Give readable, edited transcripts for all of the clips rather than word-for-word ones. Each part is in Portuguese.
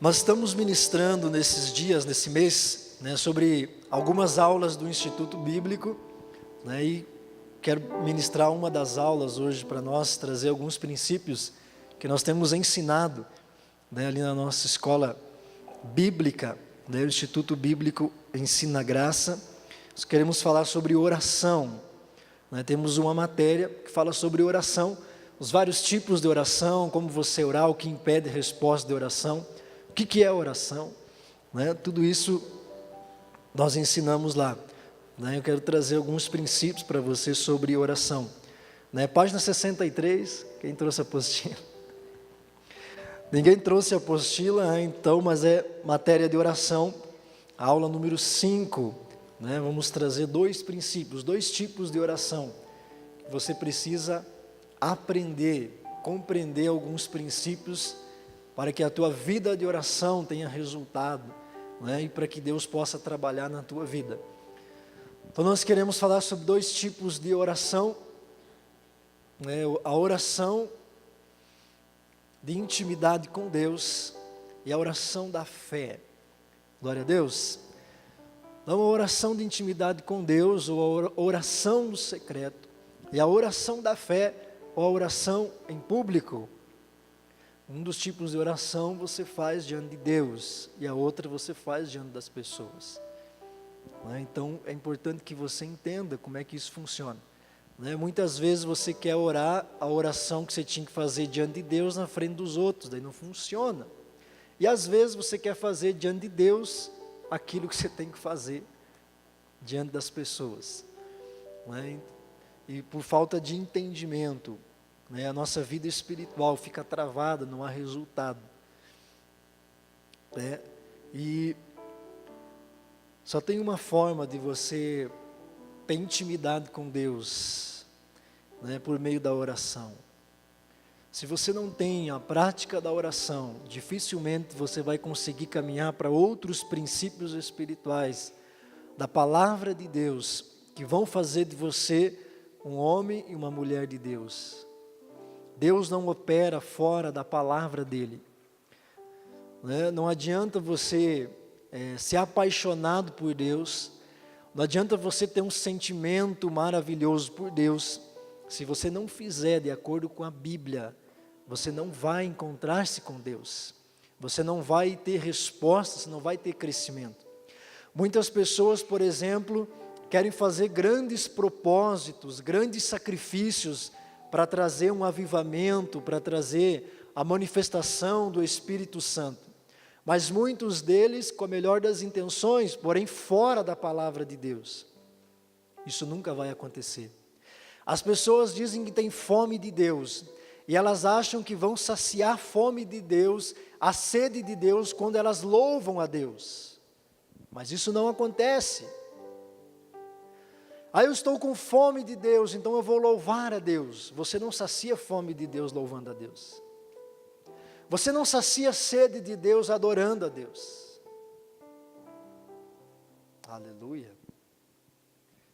Nós estamos ministrando nesses dias, nesse mês, sobre algumas aulas do Instituto Bíblico, e quero ministrar uma das aulas hoje para nós, trazer alguns princípios que nós temos ensinado, ali na nossa escola bíblica, o Instituto Bíblico Ensina Graça. Nós queremos falar sobre oração, temos uma matéria que fala sobre oração, os vários tipos de oração, como você orar, o que impede a resposta de oração, o que é oração, tudo isso nós ensinamos lá. Eu quero trazer alguns princípios para você sobre oração. Página 63, quem trouxe a apostila? Ninguém trouxe a apostila, então, mas é matéria de oração, aula número 5. Vamos trazer dois princípios, dois tipos de oração, que você precisa aprender, compreender alguns princípios, para que a tua vida de oração tenha resultado, e para que Deus possa trabalhar na tua vida. Então nós queremos falar sobre dois tipos de oração, a oração de intimidade com Deus e a oração da fé. Glória a Deus. Então a oração de intimidade com Deus, ou a oração no secreto, e a oração da fé, ou a oração em público. Um dos tipos de oração você faz diante de Deus, e a outra você faz diante das pessoas. Então é importante que você entenda como é que isso funciona. Muitas vezes você quer orar a oração que você tinha que fazer diante de Deus na frente dos outros, daí não funciona. E às vezes você quer fazer diante de Deus aquilo que você tem que fazer diante das pessoas. E por falta de entendimento, a nossa vida espiritual fica travada, não há resultado. E só tem uma forma de você ter intimidade com Deus, por meio da oração. Se você não tem a prática da oração, dificilmente você vai conseguir caminhar para outros princípios espirituais da palavra de Deus, que vão fazer de você um homem e uma mulher de Deus. Deus não opera fora da palavra dele. Não adianta você ser apaixonado por Deus, não adianta você ter um sentimento maravilhoso por Deus, se você não fizer de acordo com a Bíblia. Você não vai encontrar-se com Deus, você não vai ter resposta, você não vai ter crescimento. Muitas pessoas, por exemplo, querem fazer grandes propósitos, grandes sacrifícios, para trazer um avivamento, para trazer a manifestação do Espírito Santo. Mas muitos deles com a melhor das intenções, porém fora da palavra de Deus. Isso nunca vai acontecer. As pessoas dizem que têm fome de Deus, e elas acham que vão saciar a fome de Deus, a sede de Deus, quando elas louvam a Deus. Mas isso não acontece. Eu estou com fome de Deus, então eu vou louvar a Deus. Você não sacia a fome de Deus louvando a Deus. Você não sacia a sede de Deus adorando a Deus. Aleluia.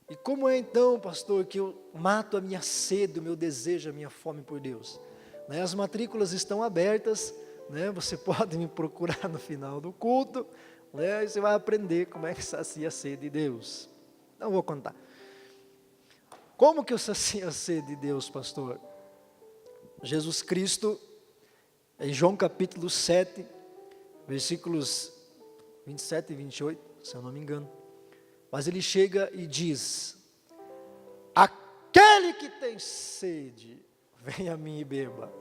E como é então, pastor, que eu mato a minha sede, o meu desejo, a minha fome por Deus? As matrículas estão abertas, você pode me procurar no final do culto, e você vai aprender como é que sacia a sede de Deus. Não vou contar. Como que eu sacio a sede de Deus, pastor? Jesus Cristo, em João capítulo 7, versículos 27 e 28, se eu não me engano. Mas ele chega e diz: aquele que tem sede, venha a mim e beba.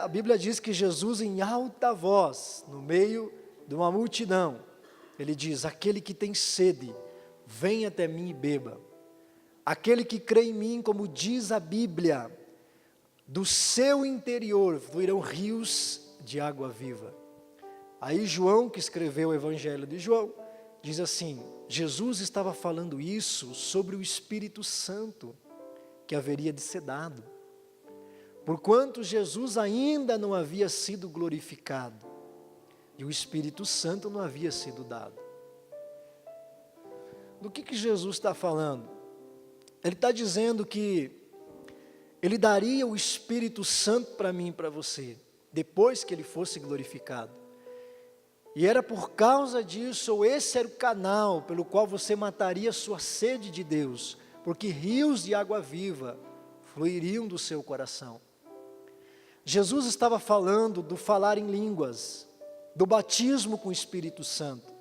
A Bíblia diz que Jesus, em alta voz, no meio de uma multidão, ele diz: aquele que tem sede, venha até mim e beba. Aquele que crê em mim, como diz a Bíblia, do seu interior fluirão rios de água viva. Aí João, que escreveu o Evangelho de João, diz assim: Jesus estava falando isso sobre o Espírito Santo, que haveria de ser dado. Porquanto Jesus ainda não havia sido glorificado, e o Espírito Santo não havia sido dado. Do que Jesus está falando? Ele está dizendo que Ele daria o Espírito Santo para mim e para você, depois que Ele fosse glorificado. E era por causa disso, ou esse era o canal pelo qual você mataria sua sede de Deus, porque rios de água viva fluiriam do seu coração. Jesus estava falando do falar em línguas, do batismo com o Espírito Santo.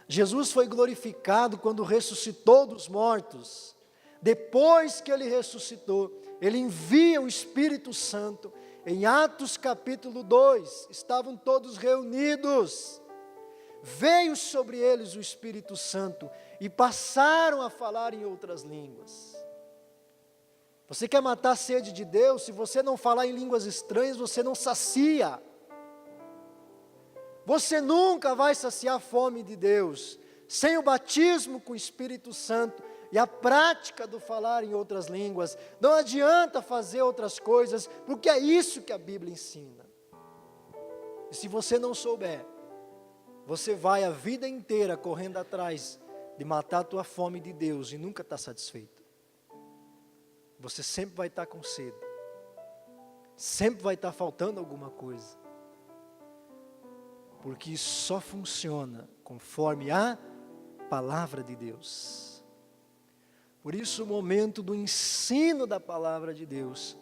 Jesus foi glorificado quando ressuscitou dos mortos. Depois que ele ressuscitou, ele envia o Espírito Santo. Em Atos capítulo 2, estavam todos reunidos. Veio sobre eles o Espírito Santo e passaram a falar em outras línguas. Você quer matar a sede de Deus? Se você não falar em línguas estranhas, você não sacia. Você nunca vai saciar a fome de Deus sem o batismo com o Espírito Santo e a prática do falar em outras línguas. Não adianta fazer outras coisas, porque é isso que a Bíblia ensina. E se você não souber, você vai a vida inteira correndo atrás de matar a tua fome de Deus e nunca está satisfeito. Você sempre vai estar com sede. Sempre vai estar faltando alguma coisa. Porque só funciona conforme a palavra de Deus. Por isso o momento do ensino da palavra de Deus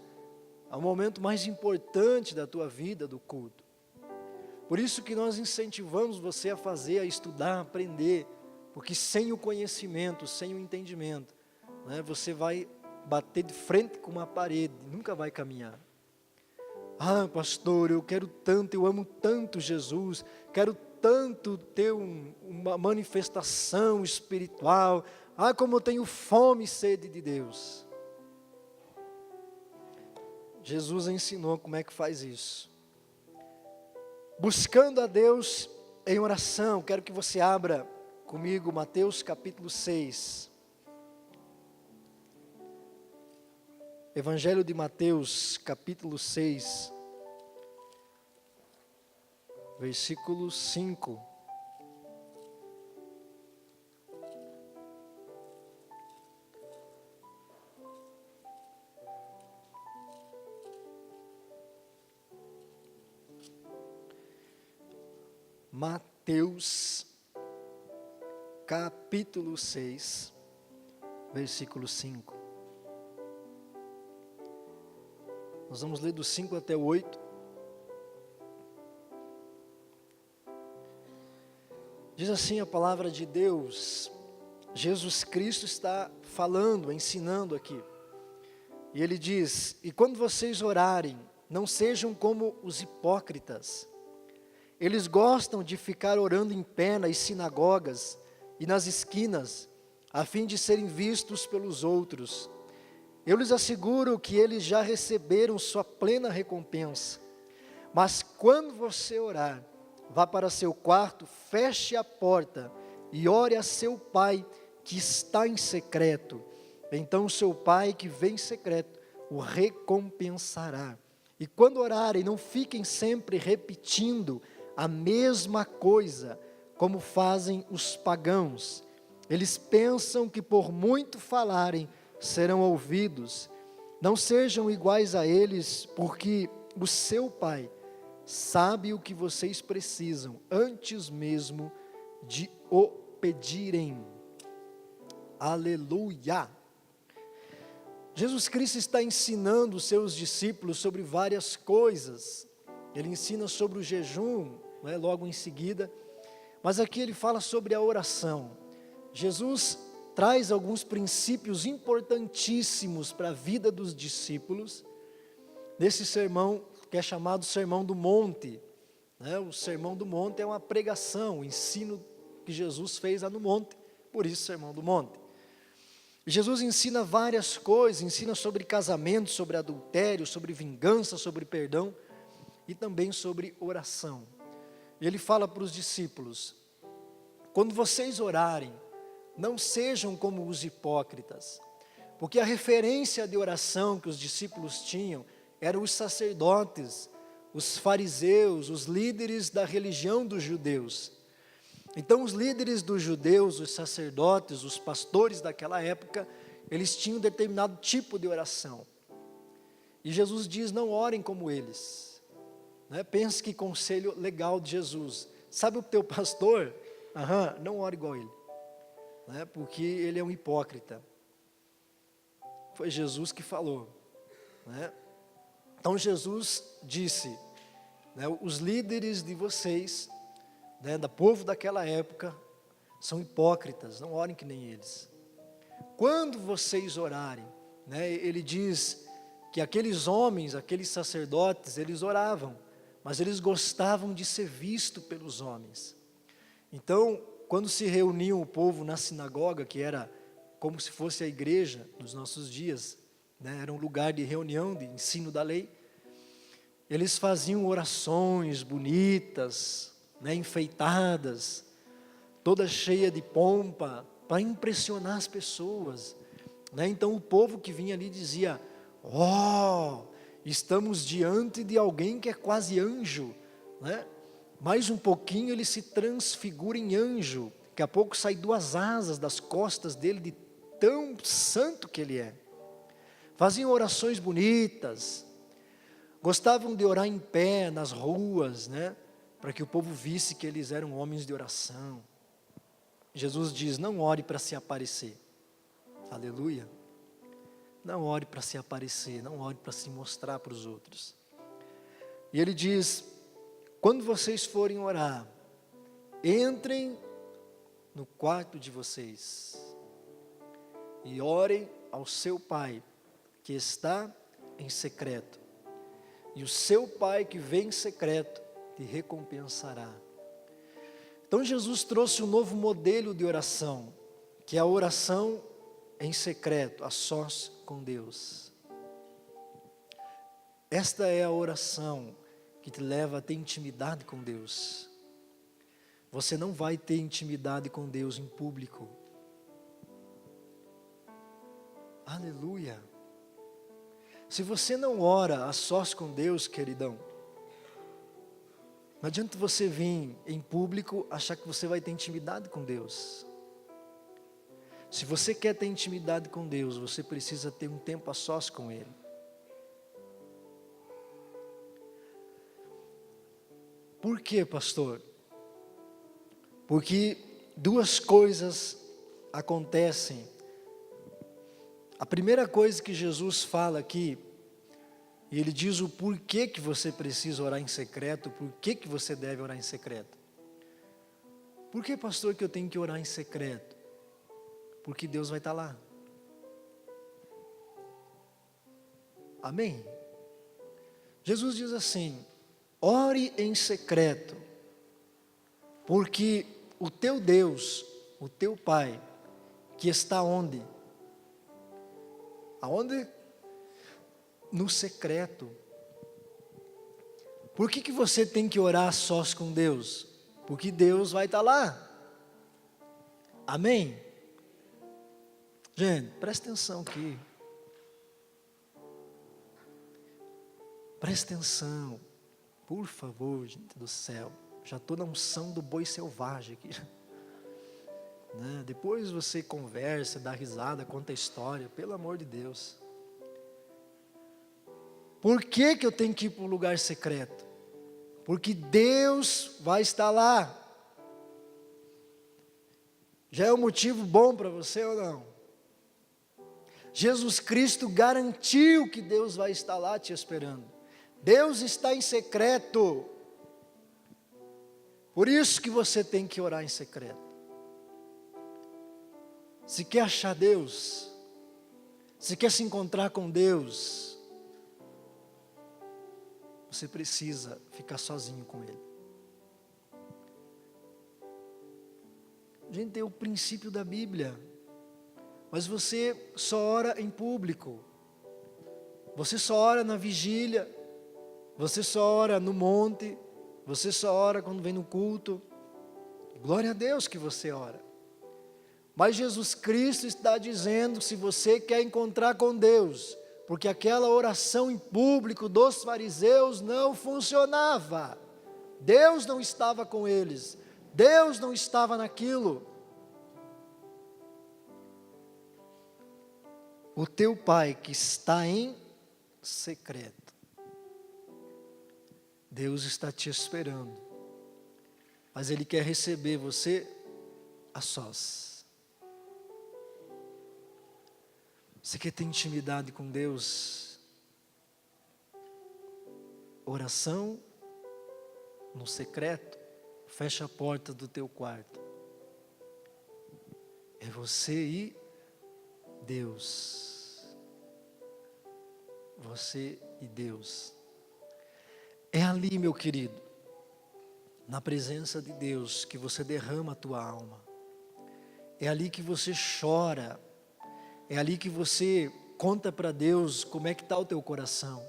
é o momento mais importante da tua vida, do culto. Por isso que nós incentivamos você a fazer, a estudar, a aprender, porque sem o conhecimento, sem o entendimento, você vai bater de frente com uma parede, nunca vai caminhar. Ah, pastor, eu quero tanto, eu amo tanto Jesus, quero tanto ter uma manifestação espiritual. Ah, como eu tenho fome e sede de Deus. Jesus ensinou como é que faz isso. Buscando a Deus em oração, quero que você abra comigo Mateus capítulo 6. Evangelho de Mateus, capítulo 6, versículo 5. Mateus, capítulo 6, versículo 5. Nós vamos ler do 5 até o 8. Diz assim a palavra de Deus. Jesus Cristo está falando, ensinando aqui. E ele diz: e quando vocês orarem, não sejam como os hipócritas. Eles gostam de ficar orando em pé nas sinagogas e nas esquinas, a fim de serem vistos pelos outros. Eu lhes asseguro que eles já receberam sua plena recompensa. Mas quando você orar, vá para seu quarto, feche a porta e ore a seu pai que está em secreto. Então o seu pai que vem em secreto o recompensará. E quando orarem, não fiquem sempre repetindo a mesma coisa, como fazem os pagãos. Eles pensam que por muito falarem, serão ouvidos. Não sejam iguais a eles, porque o seu pai sabe o que vocês precisam, antes mesmo de o pedirem. Aleluia! Jesus Cristo está ensinando os seus discípulos sobre várias coisas. Ele ensina sobre o jejum, logo em seguida, mas aqui ele fala sobre a oração. Jesus traz alguns princípios importantíssimos para a vida dos discípulos, nesse sermão que é chamado Sermão do Monte. O Sermão do Monte é uma pregação, o ensino que Jesus fez lá no monte, por isso Sermão do Monte. Jesus ensina várias coisas, ensina sobre casamento, sobre adultério, sobre vingança, sobre perdão e também sobre oração. E ele fala para os discípulos: quando vocês orarem, não sejam como os hipócritas, porque a referência de oração que os discípulos tinham eram os sacerdotes, os fariseus, os líderes da religião dos judeus. Então os líderes dos judeus, os sacerdotes, os pastores daquela época, eles tinham um determinado tipo de oração. E Jesus diz: não orem como eles. Pense que conselho legal de Jesus. sabe o teu pastor? Não ore igual ele, né? Porque ele é um hipócrita. Foi Jesus que falou, né? Então Jesus disse, né, os líderes de vocês, né, do povo daquela época, são hipócritas, não orem que nem eles. Quando vocês orarem, né, ele diz que aqueles homens, aqueles sacerdotes, eles oravam, mas eles gostavam de ser visto pelos homens. Então, quando se reuniam o povo na sinagoga, que era como se fosse a igreja nos nossos dias, né, era um lugar de reunião, de ensino da lei, eles faziam orações bonitas, né, enfeitadas, toda cheia de pompa, para impressionar as pessoas, né? Então o povo que vinha ali dizia, estamos diante de alguém que é quase anjo, né? Mais um pouquinho ele se transfigura em anjo, daqui a pouco sai 2 asas das costas dele, de tão santo que ele é. Faziam orações bonitas, gostavam de orar em pé nas ruas, né? Para que o povo visse que eles eram homens de oração. Jesus diz, não ore para se aparecer, aleluia, não ore para se aparecer, não ore para se mostrar para os outros. E ele diz, quando vocês forem orar, entrem no quarto de vocês, e orem ao seu Pai, que está em secreto, e o seu Pai que vem em secreto, te recompensará. Então Jesus trouxe um novo modelo de oração, que é a oração em secreto, a sós com Deus. Esta é a oração que te leva a ter intimidade com Deus. Você não vai ter intimidade com Deus em público. Aleluia. Se você não ora a sós com Deus, queridão, não adianta você vir em público achar que você vai ter intimidade com Deus. Se você quer ter intimidade com Deus, você precisa ter um tempo a sós com Ele. Por quê, pastor? Porque 2 coisas acontecem. A primeira coisa que Jesus fala aqui, e ele diz o porquê que você precisa orar em secreto, porquê que você deve orar em secreto. Por que, pastor, que eu tenho que orar em secreto? Porque Deus vai estar lá. Amém? Jesus diz assim, ore em secreto, porque o teu Deus, o teu Pai, que está onde? Aonde? No secreto. Por que você tem que orar sós com Deus? Porque Deus vai estar lá. Amém? Gente, presta atenção aqui. Presta atenção. Por favor, gente do céu. Já estou na unção do boi selvagem aqui. Né? Depois você conversa, dá risada, conta a história. Pelo amor de Deus. Por que eu tenho que ir para o lugar secreto? Porque Deus vai estar lá. Já é um motivo bom para você ou não? Jesus Cristo garantiu que Deus vai estar lá te esperando. Deus está em secreto. Por isso que você tem que orar em secreto. Se quer achar Deus, se quer se encontrar com Deus, você precisa ficar sozinho com Ele. Gente, é o princípio da Bíblia. Mas você só ora em público. Você só ora na vigília. Você só ora no monte. Você só ora quando vem no culto. Glória a Deus que você ora. Mas Jesus Cristo está dizendo, se você quer encontrar com Deus, porque aquela oração em público dos fariseus não funcionava. Deus não estava com eles. Deus não estava naquilo. O teu Pai que está em secreto, Deus está te esperando. mas Ele quer receber você a sós. Você quer ter intimidade com Deus? Oração no secreto, fecha a porta do teu quarto. É você e Deus. Você e Deus. É ali, meu querido, na presença de Deus, que você derrama a tua alma. É ali que você chora. É ali que você conta para Deus como é que está o teu coração.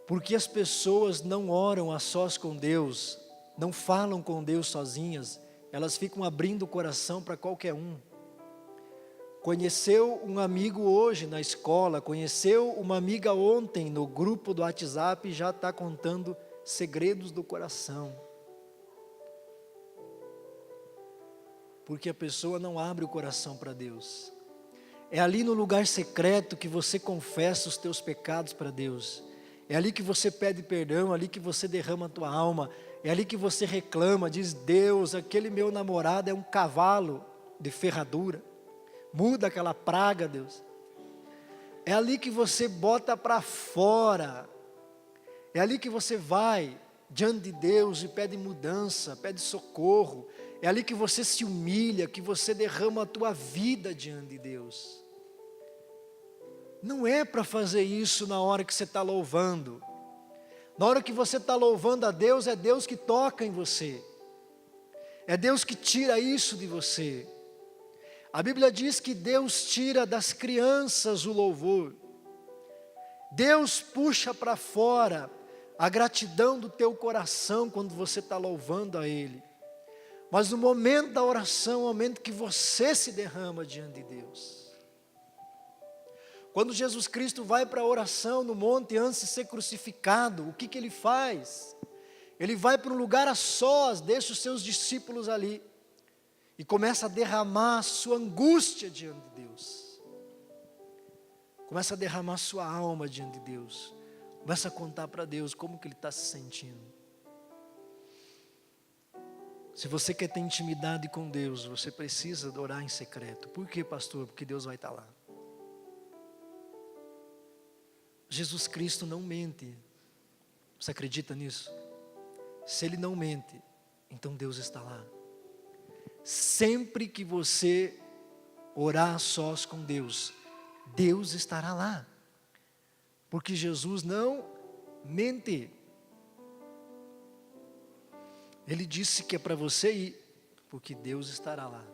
Porque as pessoas não oram a sós com Deus, não falam com Deus sozinhas, elas ficam abrindo o coração para qualquer um. Conheceu um amigo hoje na escola, conheceu uma amiga ontem no grupo do WhatsApp e já está contando segredos do coração. Porque a pessoa não abre o coração para Deus. É ali no lugar secreto que você confessa os teus pecados para Deus. É ali que você pede perdão, é ali que você derrama a tua alma. É ali que você reclama, diz: Deus, aquele meu namorado é um cavalo de ferradura. Muda aquela praga, Deus. É ali que você bota para fora. É ali que você vai diante de Deus e pede mudança, pede socorro. É ali que você se humilha, que você derrama a tua vida diante de Deus. Não é para fazer isso na hora que você está louvando. Na hora que você está louvando a Deus, é Deus que toca em você. É Deus que tira isso de você. A Bíblia diz que Deus tira das crianças o louvor. Deus puxa para fora a gratidão do teu coração quando você está louvando a Ele. Mas no momento da oração, é o momento que você se derrama diante de Deus. Quando Jesus Cristo vai para a oração no monte antes de ser crucificado, o que Ele faz? Ele vai para um lugar a sós, deixa os seus discípulos ali e começa a derramar a sua angústia diante de Deus. Começa a derramar a sua alma diante de Deus. Começa a contar para Deus como que ele está se sentindo. Se você quer ter intimidade com Deus, você precisa orar em secreto. Por quê, pastor? Porque Deus vai estar lá. Jesus Cristo não mente. Você acredita nisso? Se Ele não mente, então Deus está lá. Sempre que você orar a sós com Deus, Deus estará lá. Porque Jesus não mente. Ele disse que é para você ir, porque Deus estará lá.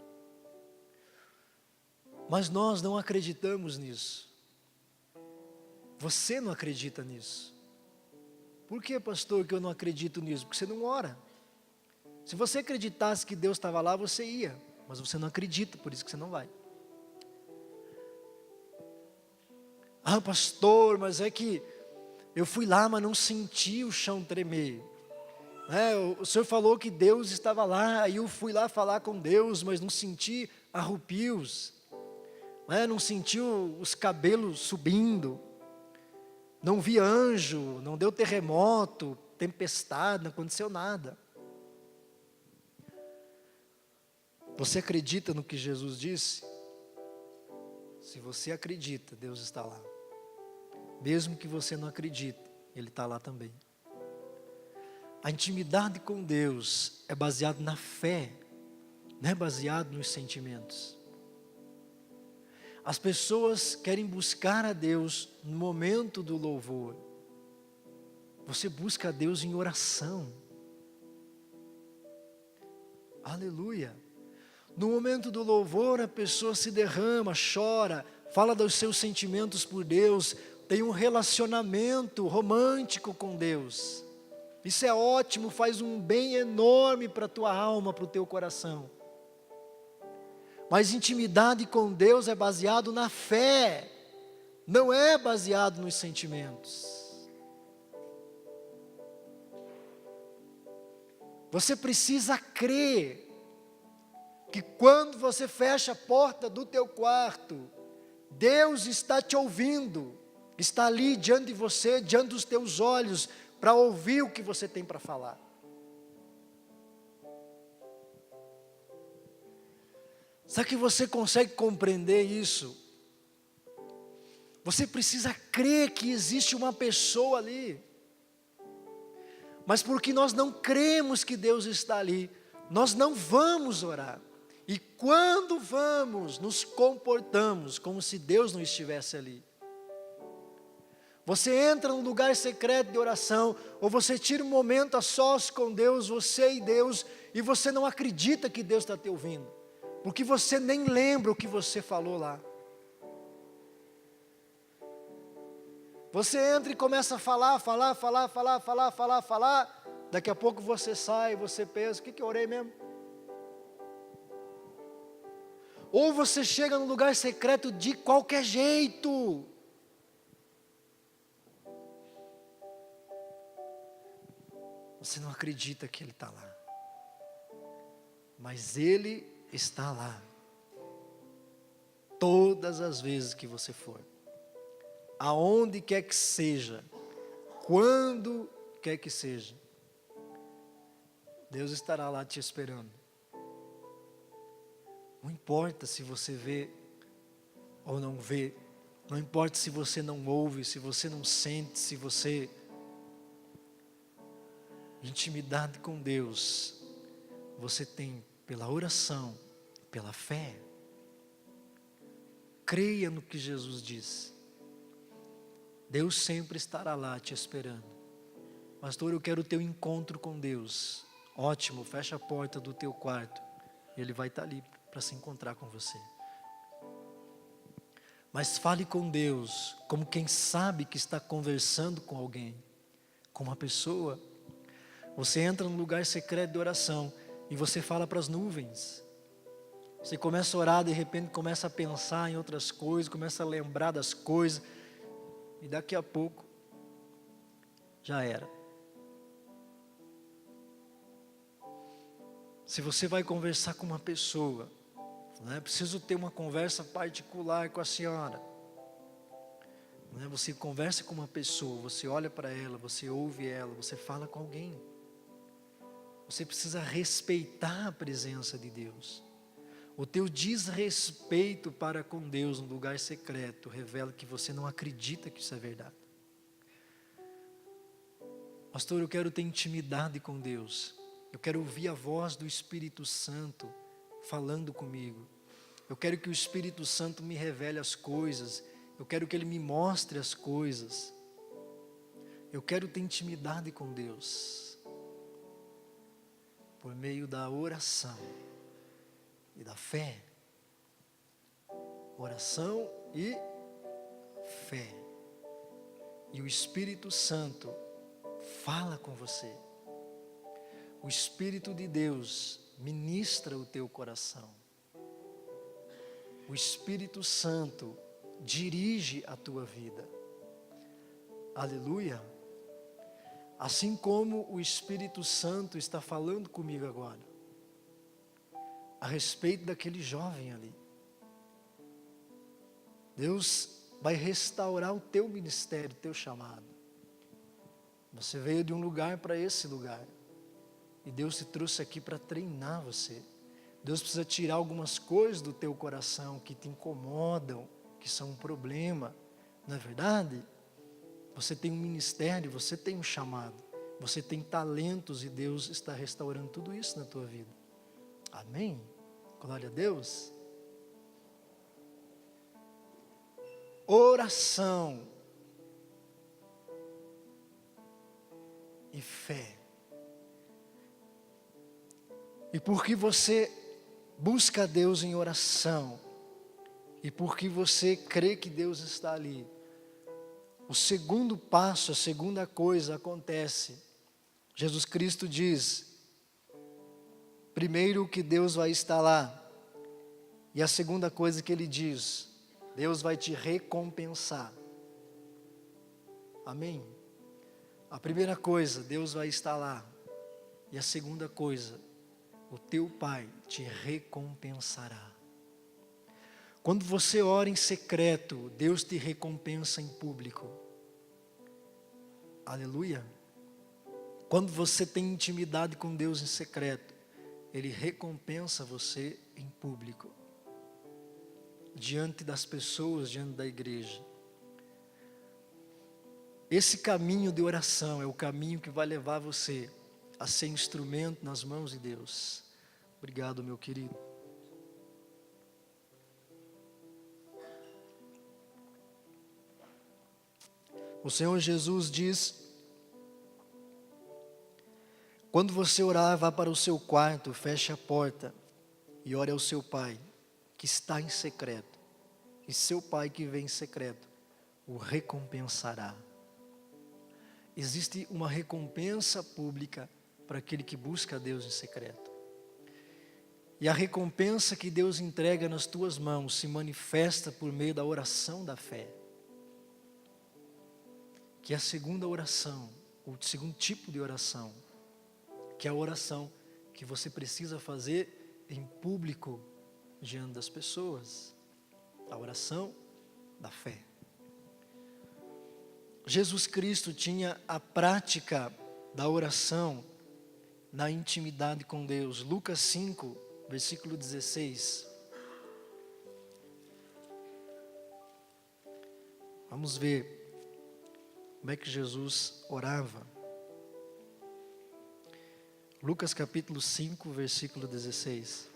Mas nós não acreditamos nisso. Você não acredita nisso. Por que, pastor, que eu não acredito nisso? Porque você não ora. Se você acreditasse que Deus estava lá, você ia. Mas você não acredita, por isso que você não vai. Ah, pastor, mas é que eu fui lá, mas não senti o chão tremer. O senhor falou que Deus estava lá, aí eu fui lá falar com Deus, mas não senti arrupios. Não senti os cabelos subindo. Não vi anjo, não deu terremoto, tempestade, não aconteceu nada. Você acredita no que Jesus disse? Se você acredita, Deus está lá. Mesmo que você não acredite, Ele está lá também. A intimidade com Deus é baseada na fé, não é baseado nos sentimentos. As pessoas querem buscar a Deus no momento do louvor. Você busca a Deus em oração. Aleluia. No momento do louvor, a pessoa se derrama, chora, fala dos seus sentimentos por Deus, tem um relacionamento romântico com Deus. Isso é ótimo, faz um bem enorme para a tua alma, para o teu coração. Mas intimidade com Deus é baseado na fé, não é baseado nos sentimentos. Você precisa crer que quando você fecha a porta do teu quarto, Deus está te ouvindo, está ali diante de você, diante dos teus olhos, para ouvir o que você tem para falar. Será que você consegue compreender isso? Você precisa crer que existe uma pessoa ali. Mas porque nós não cremos que Deus está ali, nós não vamos orar. E quando vamos, nos comportamos como se Deus não estivesse ali. Você entra num lugar secreto de oração, ou você tira um momento a sós com Deus, você e Deus, e você não acredita que Deus está te ouvindo, porque você nem lembra o que você falou lá. Você entra e começa a falar, daqui a pouco você sai, você pensa, o que eu orei mesmo? Ou você chega num lugar secreto de qualquer jeito. Você não acredita que Ele está lá. Mas Ele está lá. Todas as vezes que você for. Aonde quer que seja. Quando quer que seja. Deus estará lá te esperando. Não importa se você vê ou não vê. Não importa se você não ouve, se você não sente, se você... Intimidade com Deus, você tem pela oração, pela fé. Creia no que Jesus diz. Deus sempre estará lá te esperando. Pastor, eu quero o teu encontro com Deus. Ótimo, fecha a porta do teu quarto. Ele vai estar ali para se encontrar com você. Mas fale com Deus, como quem sabe que está conversando com alguém, com uma pessoa. Você entra num lugar secreto de oração e você fala para as nuvens. Você começa a orar, de repente começa a pensar em outras coisas, começa a lembrar das coisas. E daqui a pouco, já era. Se você vai conversar com uma pessoa, não é preciso ter uma conversa particular com a senhora. Não é? Você conversa com uma pessoa, você olha para ela, você ouve ela, você fala com alguém. Você precisa respeitar a presença de Deus. O teu desrespeito para com Deus no lugar secreto revela que você não acredita que isso é verdade. Pastor, eu quero ter intimidade com Deus. Eu quero ouvir a voz do Espírito Santo falando comigo. Eu quero que o Espírito Santo me revele as coisas. Eu quero que Ele me mostre as coisas. Eu quero ter intimidade com Deus. Por meio da oração e da fé. Oração e fé. E o Espírito Santo fala com você. O Espírito de Deus ministra o teu coração. O Espírito Santo dirige a tua vida. Aleluia. Assim como o Espírito Santo está falando comigo agora, a respeito daquele jovem ali. Deus vai restaurar o teu ministério, o teu chamado. Você veio de um lugar para esse lugar. E Deus te trouxe aqui para treinar você. Deus precisa tirar algumas coisas do teu coração que te incomodam, que são um problema. Não é verdade? Você tem um ministério, você tem um chamado, você tem talentos e Deus está restaurando tudo isso na tua vida. Amém? Glória a Deus. Oração e fé. E porque você busca Deus em oração, e porque você crê que Deus está ali, o segundo passo, a segunda coisa acontece. Jesus Cristo diz, primeiro que Deus vai estar lá, e a segunda coisa que Ele diz, Deus vai te recompensar. Amém? A primeira coisa, Deus vai estar lá, e a segunda coisa, o teu Pai te recompensará. Quando você ora em secreto, Deus te recompensa em público. Aleluia. Quando você tem intimidade com Deus em secreto, Ele recompensa você em público. diante das pessoas, diante da igreja. Esse caminho de oração é o caminho que vai levar você a ser instrumento nas mãos de Deus. Obrigado, meu querido. O Senhor Jesus diz: quando você orar, vá para o seu quarto, feche a porta e ore ao seu Pai, que está em secreto. E seu Pai que vem em secreto o recompensará. Existe uma recompensa pública para aquele que busca a Deus em secreto. E a recompensa que Deus entrega nas tuas mãos se manifesta por meio da oração da fé. Que é a segunda oração, o segundo tipo de oração, que é a oração que você precisa fazer em público diante das pessoas. A oração da fé. Jesus Cristo tinha a prática da oração na intimidade com Deus. Lucas 5, versículo 16. Vamos ver como é que Jesus orava. Lucas capítulo 5, versículo 16.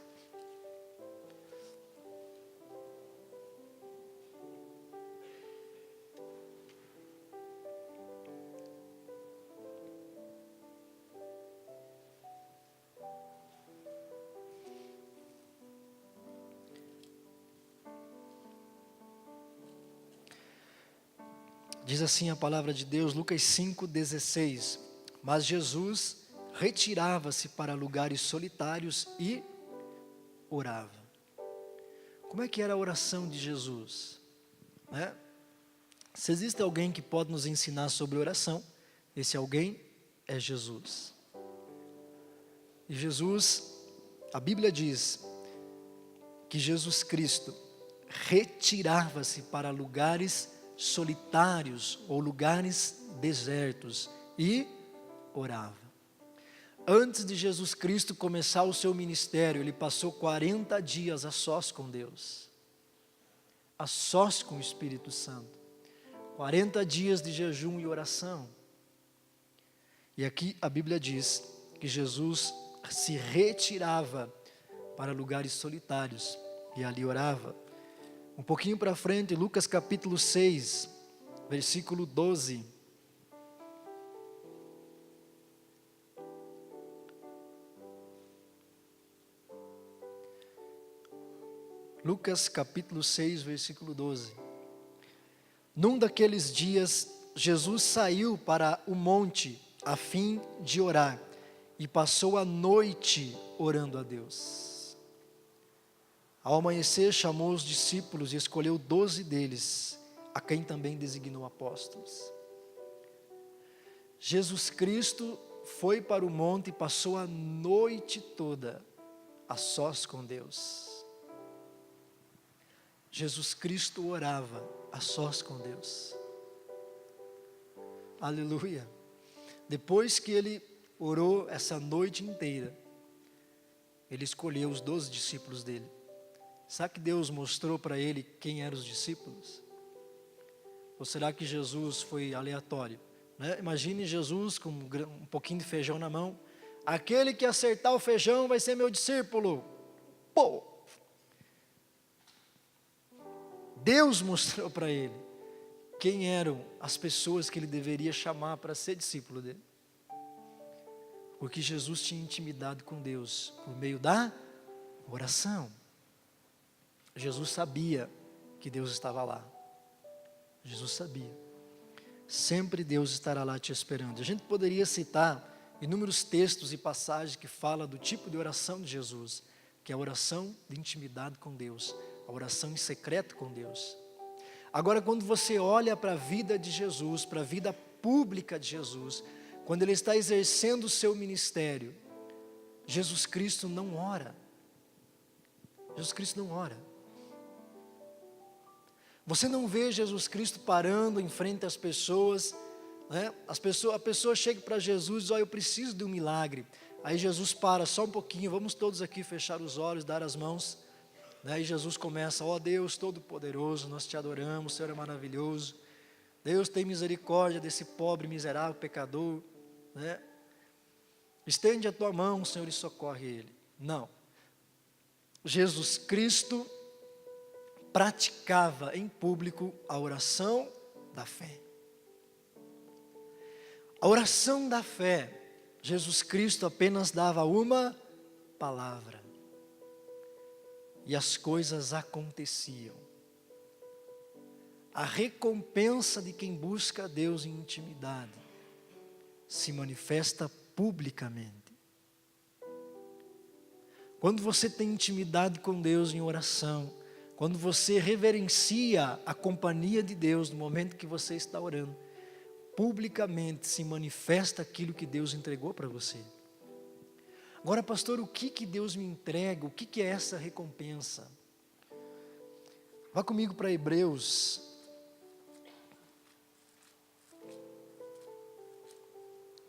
Diz assim a palavra de Deus, Lucas 5,16. Mas Jesus retirava-se para lugares solitários e orava. Como é que era a oração de Jesus? Se existe alguém que pode nos ensinar sobre oração, esse alguém é Jesus. E Jesus, a Bíblia diz que Jesus Cristo retirava-se para lugares solitários ou lugares desertos e orava. Antes de Jesus Cristo começar o seu ministério, ele passou 40 dias a sós com Deus, a sós com o Espírito Santo, 40 dias de jejum e oração. E aqui a Bíblia diz que Jesus se retirava para lugares solitários e ali orava. Um pouquinho para frente, Lucas capítulo 6, versículo 12. Lucas capítulo 6, versículo 12. Num daqueles dias, Jesus saiu para o monte a fim de orar e passou a noite orando a Deus. Ao amanhecer, chamou os discípulos e escolheu 12 deles, a quem também designou apóstolos. Jesus Cristo foi para o monte e passou a noite toda a sós com Deus. Jesus Cristo orava a sós com Deus. Aleluia. Depois que ele orou essa noite inteira, ele escolheu os 12 discípulos dele. Sabe que Deus mostrou para ele quem eram os discípulos? Ou será que Jesus foi aleatório? Imagine Jesus com um pouquinho de feijão na mão. Aquele que acertar o feijão vai ser meu discípulo. Pô! Deus mostrou para ele quem eram as pessoas que ele deveria chamar para ser discípulo dele. Porque Jesus tinha intimidade com Deus por meio da oração. Jesus sabia que Deus estava lá. Jesus sabia. Sempre Deus estará lá te esperando. A gente poderia citar inúmeros textos e passagens que falam do tipo de oração de Jesus, que é a oração de intimidade com Deus, a oração em secreto com Deus. Agora, quando você olha para a vida de Jesus, para a vida pública de Jesus, quando Ele está exercendo o seu ministério, Jesus Cristo não ora. Jesus Cristo não ora. Você não vê Jesus Cristo parando em frente às pessoas, a pessoa chega para Jesus e diz, eu preciso de um milagre. Aí Jesus para só um pouquinho, vamos todos aqui fechar os olhos, dar as mãos. Daí Jesus começa: ó Deus Todo-Poderoso, nós te adoramos, o Senhor é maravilhoso. Deus tem misericórdia desse pobre, miserável pecador, né? Estende a tua mão, Senhor, e socorre ele. Não. Jesus Cristo praticava em público a oração da fé. A oração da fé, Jesus Cristo apenas dava uma palavra. E as coisas aconteciam. A recompensa de quem busca a Deus em intimidade se manifesta publicamente. Quando você tem intimidade com Deus em oração, quando você reverencia a companhia de Deus no momento que você está orando, publicamente se manifesta aquilo que Deus entregou para você. Agora, pastor, o que Deus me entrega? O que é essa recompensa? Vá comigo para Hebreus.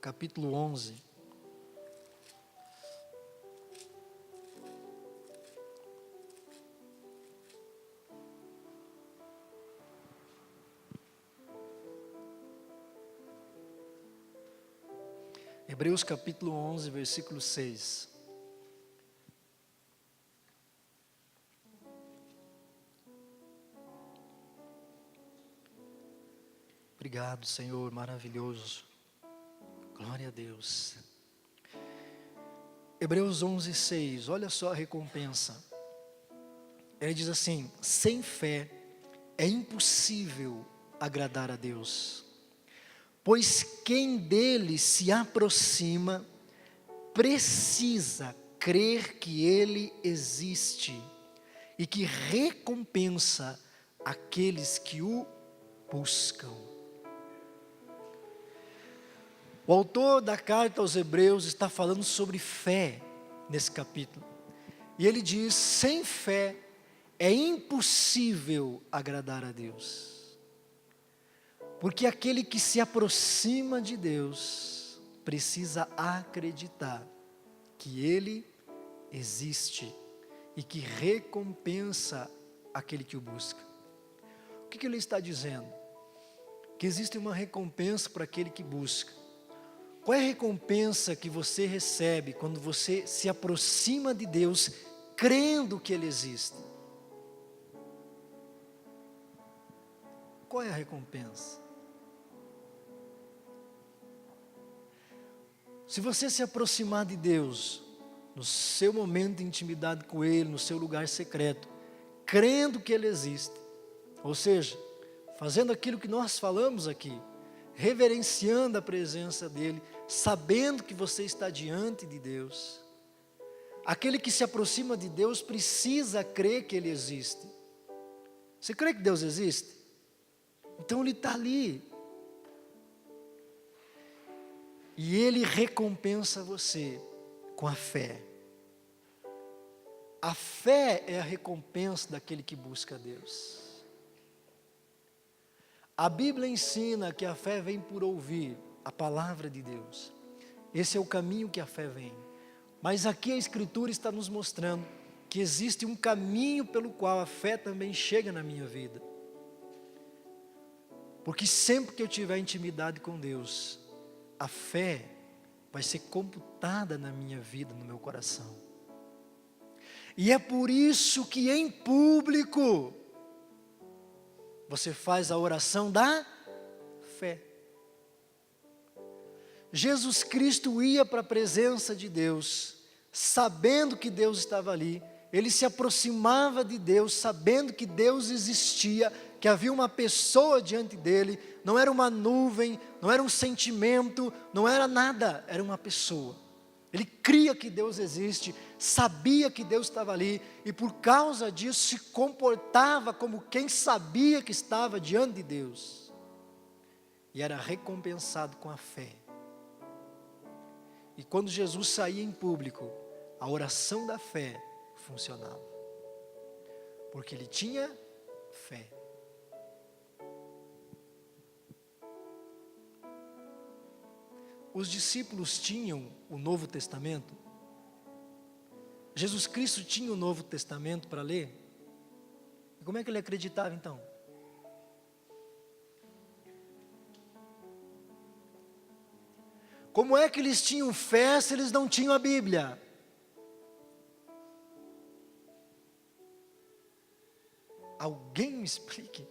Capítulo 11. Hebreus capítulo 11, versículo 6. Obrigado, Senhor, maravilhoso. Glória a Deus. Hebreus 11, 6, olha só a recompensa. Ele diz assim: sem fé é impossível agradar a Deus. Pois quem dele se aproxima, precisa crer que ele existe e que recompensa aqueles que o buscam. O autor da carta aos Hebreus está falando sobre fé nesse capítulo. E ele diz: sem fé é impossível agradar a Deus. Porque aquele que se aproxima de Deus precisa acreditar que Ele existe e que recompensa aquele que o busca. O que ele está dizendo? Que existe uma recompensa para aquele que busca. Qual é a recompensa que você recebe quando você se aproxima de Deus crendo que Ele existe? Qual é a recompensa? Se você se aproximar de Deus, no seu momento de intimidade com Ele, no seu lugar secreto, crendo que Ele existe, ou seja, fazendo aquilo que nós falamos aqui, reverenciando a presença dEle, sabendo que você está diante de Deus, aquele que se aproxima de Deus precisa crer que Ele existe. Você crê que Deus existe? Então Ele está ali. E Ele recompensa você com a fé. A fé é a recompensa daquele que busca a Deus. A Bíblia ensina que a fé vem por ouvir a palavra de Deus. Esse é o caminho que a fé vem. Mas aqui a Escritura está nos mostrando que existe um caminho pelo qual a fé também chega na minha vida. Porque sempre que eu tiver intimidade com Deus, a fé vai ser computada na minha vida, no meu coração. E é por isso que em público você faz a oração da fé. Jesus Cristo ia para a presença de Deus, sabendo que Deus estava ali. Ele se aproximava de Deus, sabendo que Deus existia, que havia uma pessoa diante dele. Não era uma nuvem, não era um sentimento, não era nada, era uma pessoa. Ele cria que Deus existe, sabia que Deus estava ali, e por causa disso se comportava como quem sabia que estava diante de Deus. E era recompensado com a fé. E quando Jesus saía em público, a oração da fé funcionava. Porque ele tinha fé. Os discípulos tinham o Novo Testamento. Jesus Cristo tinha o Novo Testamento para ler? E como é que ele acreditava então? Como é que eles tinham fé se eles não tinham a Bíblia? Alguém me explique.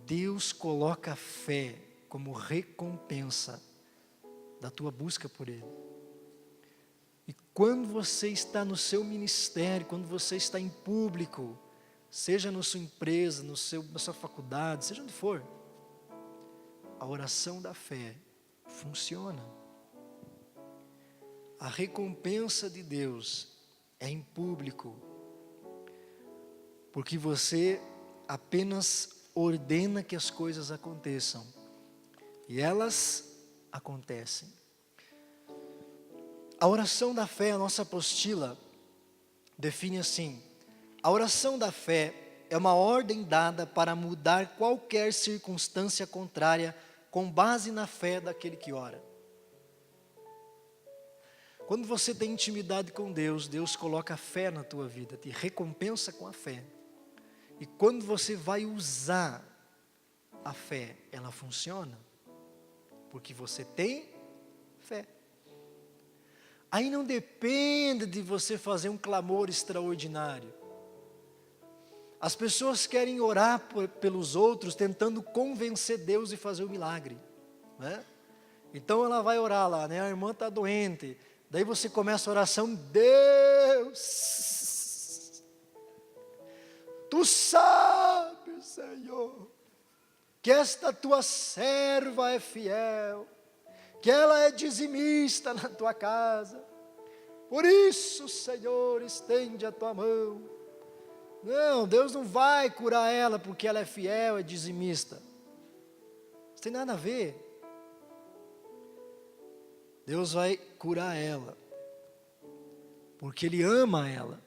Deus coloca a fé como recompensa da tua busca por Ele. E quando você está no seu ministério, quando você está em público, seja na sua empresa, na sua faculdade, seja onde for, a oração da fé funciona. A recompensa de Deus é em público, porque você apenas ordena que as coisas aconteçam, e elas acontecem. A oração da fé, a nossa apostila, define assim: a oração da fé é uma ordem dada para mudar qualquer circunstância contrária com base na fé daquele que ora. Quando você tem intimidade com Deus, Deus coloca fé na tua vida, te recompensa com a fé. E quando você vai usar a fé, ela funciona, porque você tem fé. Aí não depende de você fazer um clamor extraordinário. As pessoas querem orar pelos outros, tentando convencer Deus e fazer o milagre, né? Então ela vai orar lá, né? A irmã está doente. Daí você começa a oração: Deus, Tu sabes, Senhor, que esta tua serva é fiel, que ela é dizimista na tua casa. Por isso, Senhor, estende a tua mão. Não, Deus não vai curar ela porque ela é fiel, é dizimista. Não tem nada a ver. Deus vai curar ela porque Ele ama ela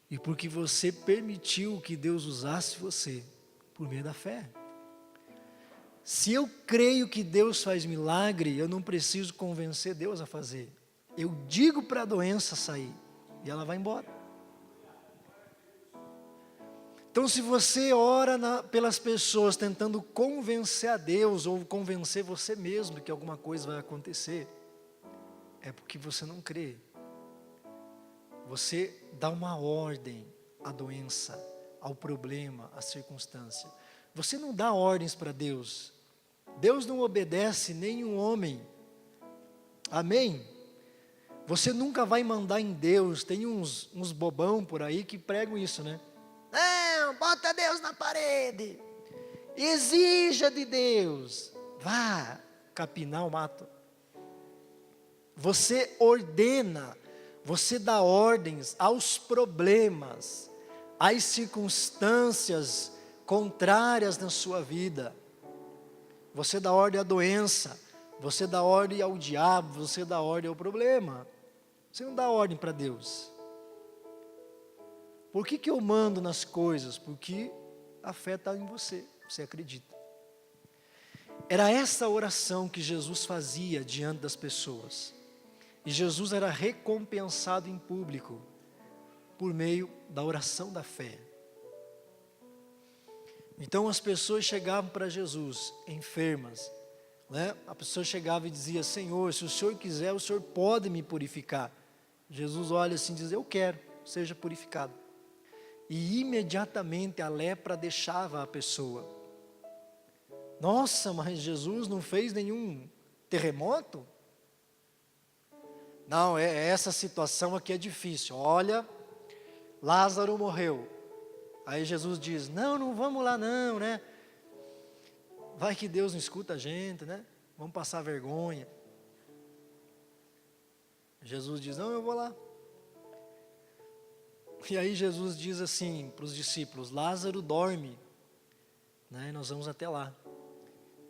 e porque você permitiu que Deus usasse você por meio da fé. Se eu creio que Deus faz milagre, eu não preciso convencer Deus a fazer. Eu digo para a doença sair e ela vai embora. Então, se você ora pelas pessoas tentando convencer a Deus ou convencer você mesmo que alguma coisa vai acontecer, é porque você não crê. Você dá uma ordem à doença, ao problema, à circunstância. Você não dá ordens para Deus. Deus não obedece nenhum homem. Amém? Você nunca vai mandar em Deus. Tem uns bobão por aí que pregam isso, né? Não, bota Deus na parede. Exija de Deus. Vá capinar o mato. Você ordena, você dá ordens aos problemas, às circunstâncias contrárias na sua vida. Você dá ordem à doença, você dá ordem ao diabo, você dá ordem ao problema. Você não dá ordem para Deus. Por que eu mando nas coisas? Porque a fé está em você, você acredita. Era essa oração que Jesus fazia diante das pessoas. E Jesus era recompensado em público por meio da oração da fé. Então as pessoas chegavam para Jesus enfermas, né? A pessoa chegava e dizia: Senhor, se o Senhor quiser, o Senhor pode me purificar. Jesus olha assim e diz: eu quero, seja purificado. E imediatamente a lepra deixava a pessoa. Nossa, mas Jesus não fez nenhum terremoto? Não, essa situação aqui é difícil. Olha, Lázaro morreu. Aí Jesus diz: não vamos lá não, né? Vai que Deus não escuta a gente, né? Vamos passar vergonha. Jesus diz: não, eu vou lá. E aí Jesus diz assim para os discípulos: Lázaro dorme, né? Nós vamos até lá.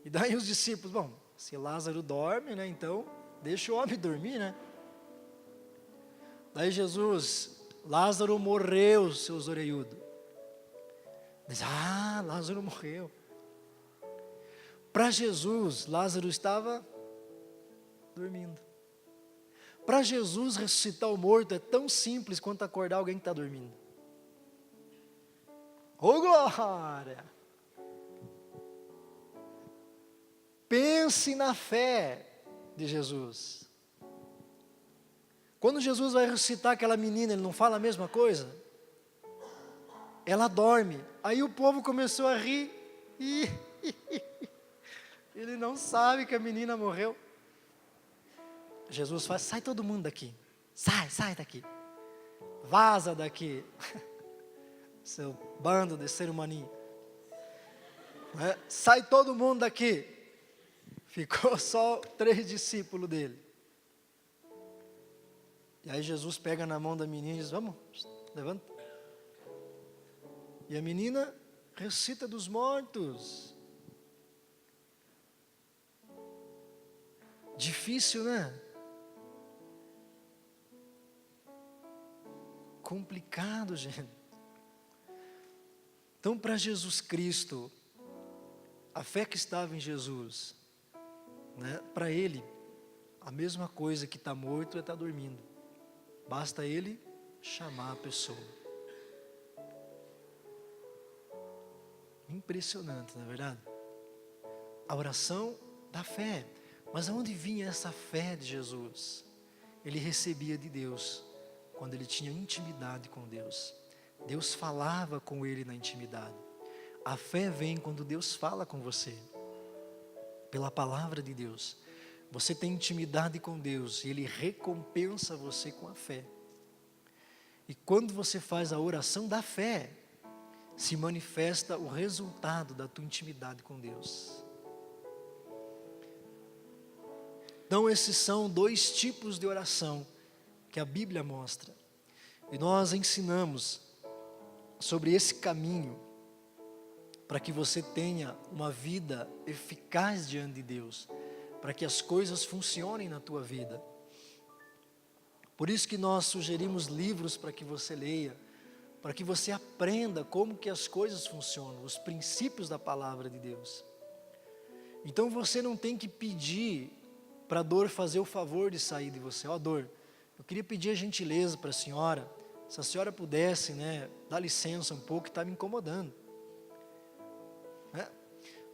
E daí os discípulos: bom, se Lázaro dorme, né? Então deixa o homem dormir, né? Daí Jesus: Lázaro morreu, seus orelhudos. Diz: Lázaro morreu. Para Jesus, Lázaro estava dormindo. Para Jesus, ressuscitar o morto é tão simples quanto acordar alguém que está dormindo. Ô glória! Pense na fé de Jesus. Quando Jesus vai ressuscitar aquela menina, ele não fala a mesma coisa? Ela dorme. Aí o povo começou a rir. Ele não sabe que a menina morreu. Jesus fala: sai todo mundo daqui. Sai daqui. Vaza daqui. Seu bando de ser humaninho. Sai todo mundo daqui. Ficou só 3 discípulos dele. E aí Jesus pega na mão da menina e diz: vamos, levanta. E a menina ressuscita dos mortos. Difícil, né? Complicado, gente. Então, para Jesus Cristo, a fé que estava em Jesus, né, para Ele, a mesma coisa que está morto é estar dormindo. Basta Ele chamar a pessoa. Impressionante, não é verdade? A oração da fé. Mas aonde vinha essa fé de Jesus? Ele recebia de Deus, quando ele tinha intimidade com Deus. Deus falava com ele na intimidade. A fé vem quando Deus fala com você, pela palavra de Deus. Você tem intimidade com Deus e Ele recompensa você com a fé. E quando você faz a oração da fé, se manifesta o resultado da tua intimidade com Deus. Então esses são 2 tipos de oração que a Bíblia mostra. E nós ensinamos sobre esse caminho para que você tenha uma vida eficaz diante de Deus, para que as coisas funcionem na tua vida. Por isso que nós sugerimos livros para que você leia, para que você aprenda como que as coisas funcionam, os princípios da palavra de Deus. Então você não tem que pedir para a dor fazer o favor de sair de você. Ó, dor, eu queria pedir a gentileza para a senhora, se a senhora pudesse, dar licença um pouco, que está me incomodando.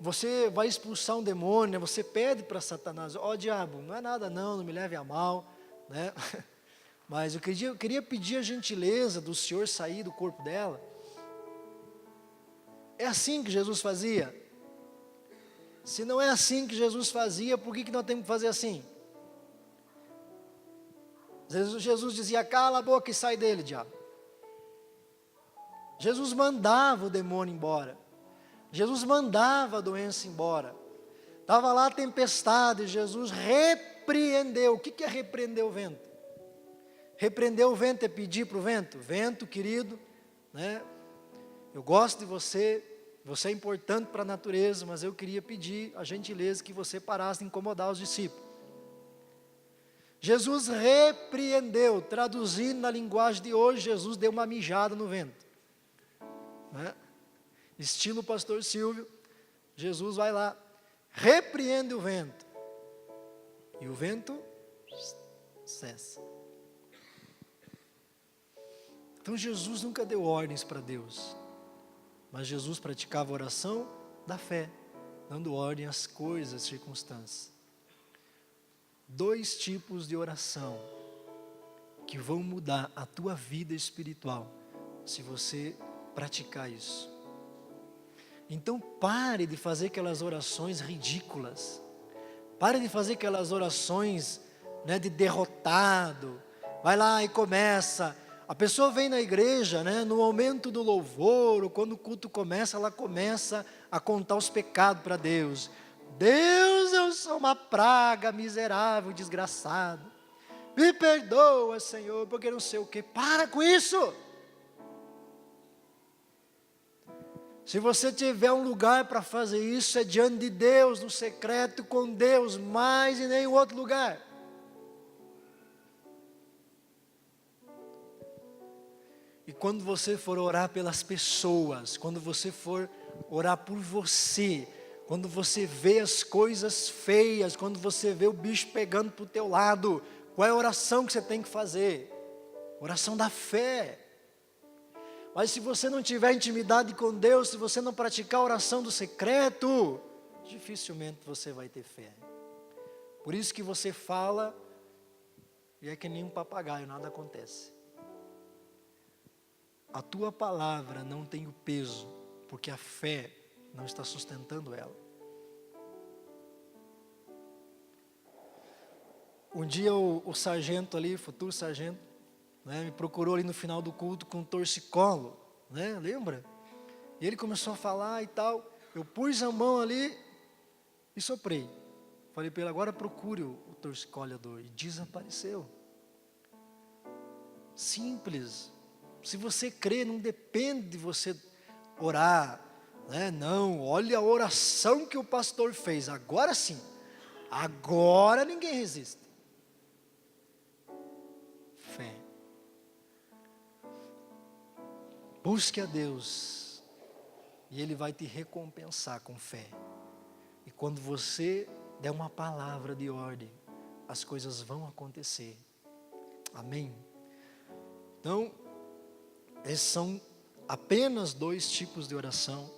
Você vai expulsar um demônio, você pede para Satanás: ó diabo, não é nada não me leve a mal, mas eu queria pedir a gentileza do senhor sair do corpo dela. É assim que Jesus fazia? Se não é assim que Jesus fazia, por que nós temos que fazer assim? Jesus dizia: cala a boca e sai dele, diabo. Jesus mandava o demônio embora. Jesus mandava a doença embora. Estava lá a tempestade, Jesus repreendeu. O que é repreender o vento? Repreender o vento é pedir para o vento: vento querido, eu gosto de você, você é importante para a natureza, mas eu queria pedir a gentileza que você parasse de incomodar os discípulos. Jesus repreendeu, traduzindo na linguagem de hoje, Jesus deu uma mijada no vento. Estilo pastor Silvio, Jesus vai lá, repreende o vento, e o vento cessa. Então Jesus nunca deu ordens para Deus, mas Jesus praticava a oração da fé, dando ordem às coisas, às circunstâncias. 2 tipos de oração que vão mudar a tua vida espiritual, se você praticar isso. Então pare de fazer aquelas orações ridículas. Pare de fazer aquelas orações de derrotado. Vai lá e começa. A pessoa vem na igreja, no momento do louvor, ou quando o culto começa, ela começa a contar os pecados para Deus. Deus, eu sou uma praga, miserável, desgraçado. Me perdoa, Senhor, porque não sei o que. Para com isso! Se você tiver um lugar para fazer isso, é diante de Deus, no secreto com Deus, mais em nenhum outro lugar. E quando você for orar pelas pessoas, quando você for orar por você, quando você vê as coisas feias, quando você vê o bicho pegando para o teu lado, Qual é a oração que você tem que fazer? Oração da fé. Mas se você não tiver intimidade com Deus, se você não praticar a oração do secreto, dificilmente você vai ter fé. Por isso que você fala e é que nem um papagaio, nada acontece. A tua palavra não tem o peso, porque a fé não está sustentando ela. Um dia o sargento ali, futuro sargento, né, me procurou ali no final do culto com um torcicolo, né, lembra? E ele começou a falar e tal, eu pus a mão ali e soprei. Falei para ele, agora procure o torcicoleador, e desapareceu. Simples. Se você crê, não depende de você orar, né? Não, olha a oração que o pastor fez, agora sim, agora ninguém resiste. Fé. Busque a Deus e Ele vai te recompensar com fé. E quando você der uma palavra de ordem, as coisas vão acontecer. Amém? Então, esses são apenas 2 tipos de oração.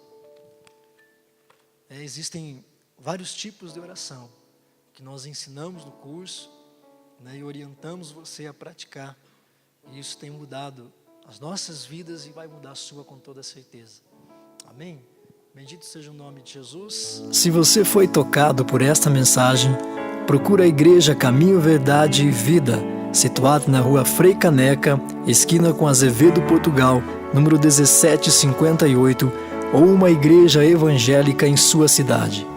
Existem vários tipos de oração que nós ensinamos no curso, né, e orientamos você a praticar. E isso tem mudado as nossas vidas e vai mudar a sua com toda certeza. Amém? Bendito seja o nome de Jesus. Se você foi tocado por esta mensagem, procura a Igreja Caminho, Verdade e Vida, situada na rua Frei Caneca, esquina com Azevedo, Portugal, número 1758, ou uma igreja evangélica em sua cidade.